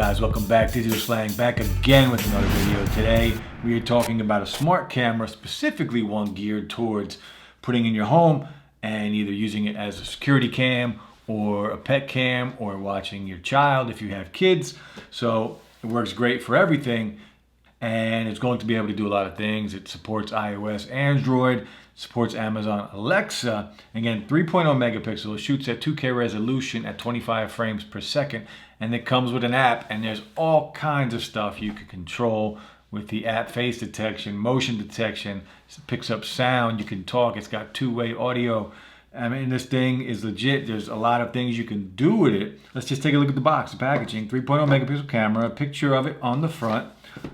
guys, welcome back. Digital Slang back again with another video. Today we are talking about a smart camera, specifically one geared towards putting in your home and either using it as a security cam or a pet cam or watching your child if you have kids. So it works great for everything and it's going to be able to do a lot of things. It supports iOS, Android, supports Amazon Alexa. Again, 3.0 megapixel, it shoots at 2K resolution at 25 frames per second, and it comes with an app, and there's all kinds of stuff you can control with the app. Face detection, motion detection, it picks up sound, you can talk, it's got two-way audio. I mean, this thing is legit. There's a lot of things you can do with it. Let's just take a look at the box, the packaging. 3.0 megapixel camera, a picture of it on the front.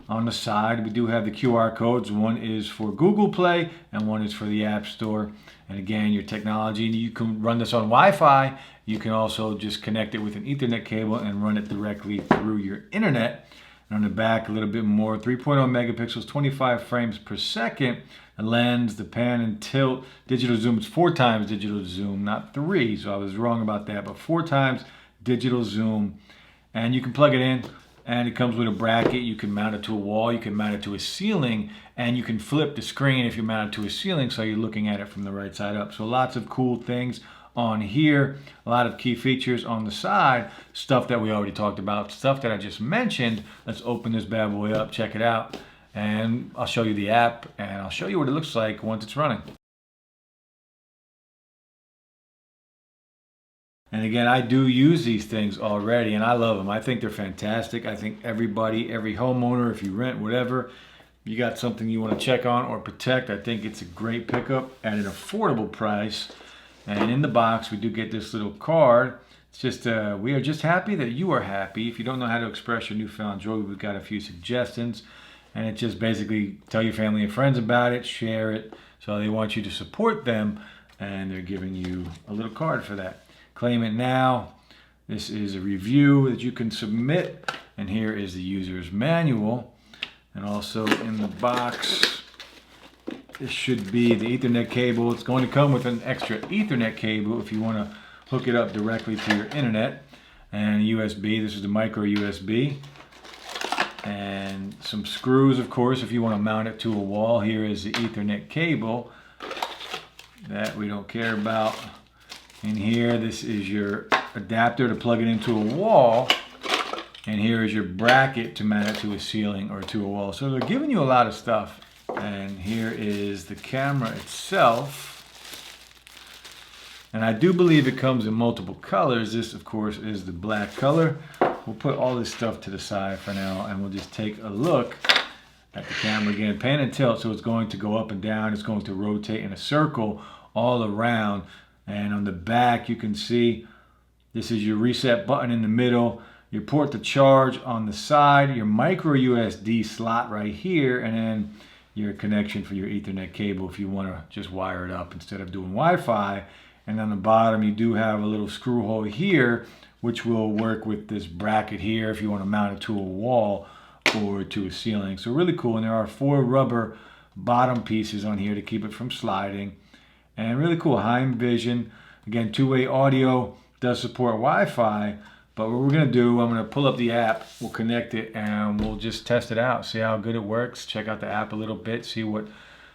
On the side, we do have the QR codes. One is for Google Play and one is for the App Store. And again, your technology, you can run this on Wi-Fi. You can also just connect it with an Ethernet cable and run it directly through your internet. And on the back, a little bit more, 3.0 megapixels, 25 frames per second. The lens, the pan and tilt, digital zoom. It's 4 times digital zoom, not 3. So I was wrong about that, but 4 times digital zoom. And you can plug it in. And it comes with a bracket. You can mount it to a wall, you can mount it to a ceiling, and you can flip the screen if you mount it to a ceiling so you're looking at it from the right side up. So lots of cool things on here, a lot of key features on the side, stuff that we already talked about, stuff that I just mentioned. Let's open this bad boy up, check it out, and I'll show you the app and I'll show you what it looks like once it's running. And again, I do use these things already and I love them. I think they're fantastic. I think everybody, every homeowner, if you rent, whatever, you got something you want to check on or protect, I think it's a great pickup at an affordable price. And in the box, we do get this little card. It's just, we are just happy that you are happy. If you don't know how to express your newfound joy, we've got a few suggestions. And it just basically tell your family and friends about it, share it. So they want you to support them and they're giving you a little card for that. Claim it now. This is a review that you can submit, and here is the user's manual. And also in the box, this should be the Ethernet cable. It's going to come with an extra Ethernet cable if you want to hook it up directly to your internet, and USB. This is the micro USB, and some screws, of course, if you want to mount it to a wall. Here is the Ethernet cable that we don't care about. And here, this is your adapter to plug it into a wall. And here is your bracket to mount it to a ceiling or to a wall. So they're giving you a lot of stuff. And here is the camera itself. And I do believe it comes in multiple colors. This, of course, is the black color. We'll put all this stuff to the side for now and we'll just take a look at the camera again. Pan and tilt, so it's going to go up and down. It's going to rotate in a circle all around. And on the back, you can see this is your reset button in the middle, your port to charge on the side, your micro USB slot right here, and then your connection for your Ethernet cable if you want to just wire it up instead of doing Wi-Fi. And on the bottom, you do have a little screw hole here, which will work with this bracket here if you want to mount it to a wall or to a ceiling. So really cool. And there are 4 rubber bottom pieces on here to keep it from sliding. And really cool, HeimVision. Again, two-way audio, does support Wi-Fi. But what we're going to do, I'm going to pull up the app, we'll connect it, and we'll just test it out, see how good it works, check out the app a little bit, see what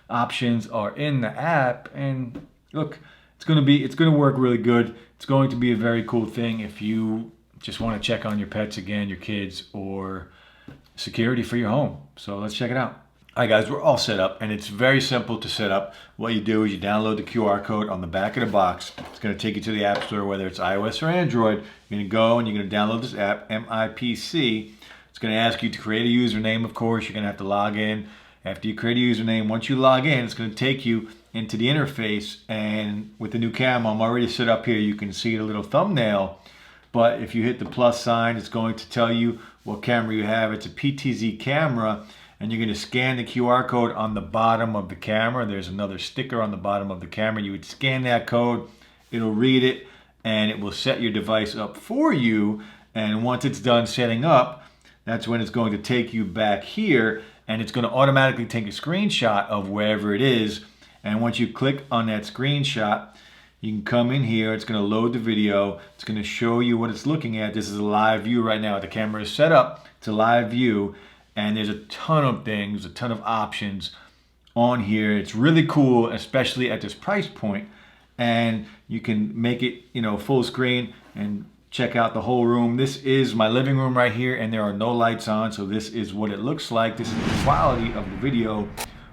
options are in the app. And look, it's going to work really good. It's going to be a very cool thing if you just want to check on your pets again, your kids, or security for your home. So let's check it out. All right, guys, we're all set up, and it's very simple to set up. What you do is you download the QR code on the back of the box. It's going to take you to the App Store, whether it's iOS or Android. You're going to go and you're going to download this app, MIPC. It's going to ask you to create a username, of course. You're going to have to log in. After you create a username, once you log in, it's going to take you into the interface. And with the new camera, I'm already set up here. You can see the little thumbnail. But if you hit the plus sign, it's going to tell you what camera you have. It's a PTZ camera. And you're going to scan the QR code on the bottom of the camera. There's another sticker on the bottom of the camera. You would scan that code, it'll read it, and it will set your device up for you. And once it's done setting up, that's when it's going to take you back here, and it's going to automatically take a screenshot of wherever it is. And once you click on that screenshot, You can come in here, it's going to load the video, it's going to show you what it's looking at. This is a live view right now. The camera is set up, it's a live view, and there's a ton of things, a ton of options on here. It's really cool, especially at this price point. And you can make it, you know, full screen and check out the whole room. This is my living room right here, and there are no lights on, so this is what it looks like. This is the quality of the video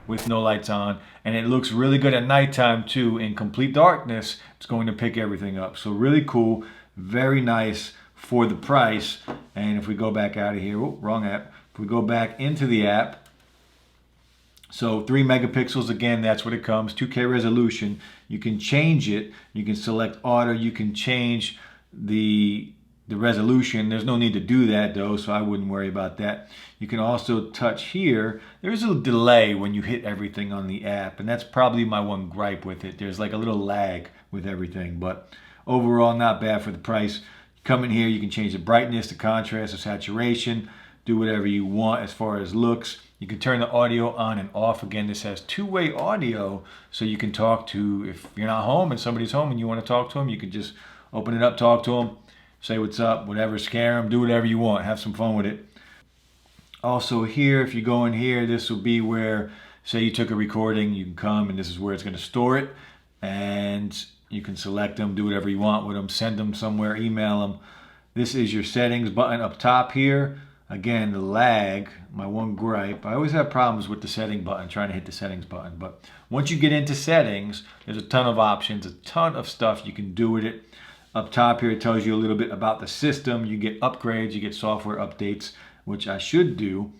with no lights on, and it looks really good at nighttime too. In complete darkness, it's going to pick everything up. So really cool, very nice for the price. And if we go back out of here, oh, wrong app. If we go back into the app, so 3 megapixels, again, that's what it comes, 2K resolution. You can change it, you can select auto, you can change the resolution. There's no need to do that though, so I wouldn't worry about that. You can also touch here. There's a delay when you hit everything on the app, and that's probably my one gripe with it. There's like a little lag with everything, but overall not bad for the price. Come in here, you can change the brightness, the contrast, the saturation, do whatever you want as far as looks. You can turn the audio on and off. Again, this has two-way audio, so you can talk to, if you're not home and somebody's home and you want to talk to them, you can just open it up, talk to them, say what's up, whatever, scare them, do whatever you want, have some fun with it. Also here, if you go in here, this will be where, say you took a recording, you can come and this is where it's going to store it, and you can select them, do whatever you want with them, send them somewhere, email them. This is your settings button up top here. Again, the lag, my one gripe, I always have problems with the setting button, trying to hit the settings button, but once you get into settings, there's a ton of options, a ton of stuff you can do with it. Up top here, it tells you a little bit about the system. You get upgrades, you get software updates, which I should do.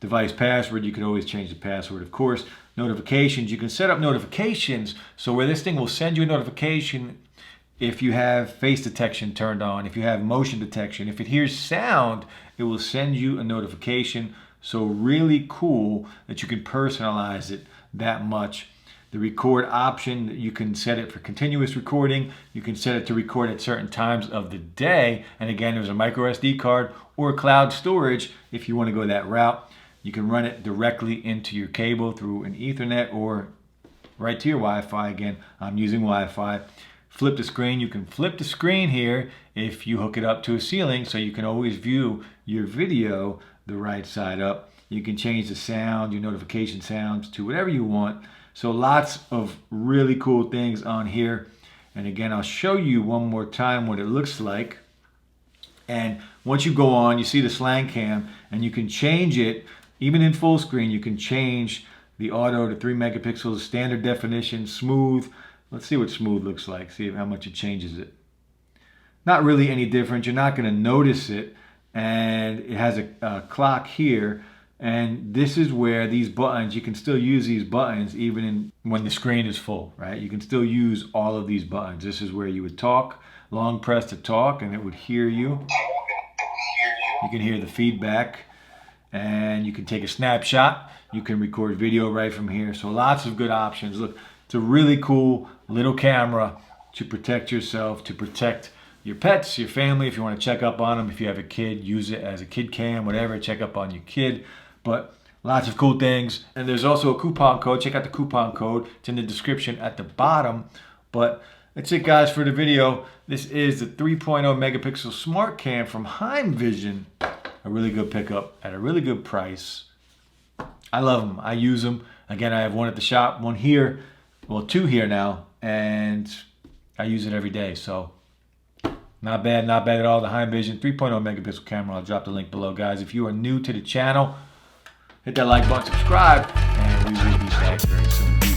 Device password, you can always change the password, of course. Notifications, you can set up notifications, so where this thing will send you a notification if you have face detection turned on, if you have motion detection, if it hears sound, it will send you a notification. So really cool that you can personalize it that much. The record option, you can set it for continuous recording. You can set it to record at certain times of the day. And again, there's a micro SD card or cloud storage if you want to go that route. You can run it directly into your cable through an Ethernet or right to your Wi-Fi. Again, I'm using Wi-Fi. Flip the screen. You can flip the screen here if you hook it up to a ceiling, so you can always view your video the right side up. You can change the sound, your notification sounds to whatever you want. So lots of really cool things on here. And again, I'll show you one more time what it looks like. And once you go on, you see the Slang cam, and you can change it, even in full screen, you can change the auto to 3 megapixels, standard definition, smooth. Let's see what smooth looks like, see how much it changes it. Not really any different, you're not gonna notice it. And it has a clock here. And this is where these buttons, you can still use these buttons even when the screen is full, right? You can still use all of these buttons. This is where you would talk, long press to talk, and it would hear you. You can hear the feedback, and you can take a snapshot. You can record video right from here. So lots of good options. Look, it's a really cool little camera to protect yourself, to protect your pets, your family. If you want to check up on them, if you have a kid, use it as a KidCam, whatever, check up on your kid. But lots of cool things. And there's also a coupon code. Check out the coupon code. It's in the description at the bottom. But that's it, guys, for the video. This is the 3.0 megapixel smart cam from HeimVision. A really good pickup at a really good price. I love them. I use them. Again, I have one at the shop, one here, well, 2 here now, and I use it every day. So not bad at all. The HeimVision 3.0 megapixel camera. I'll drop the link below, guys. If you are new to the channel, hit that like button, subscribe, and we will be back very soon.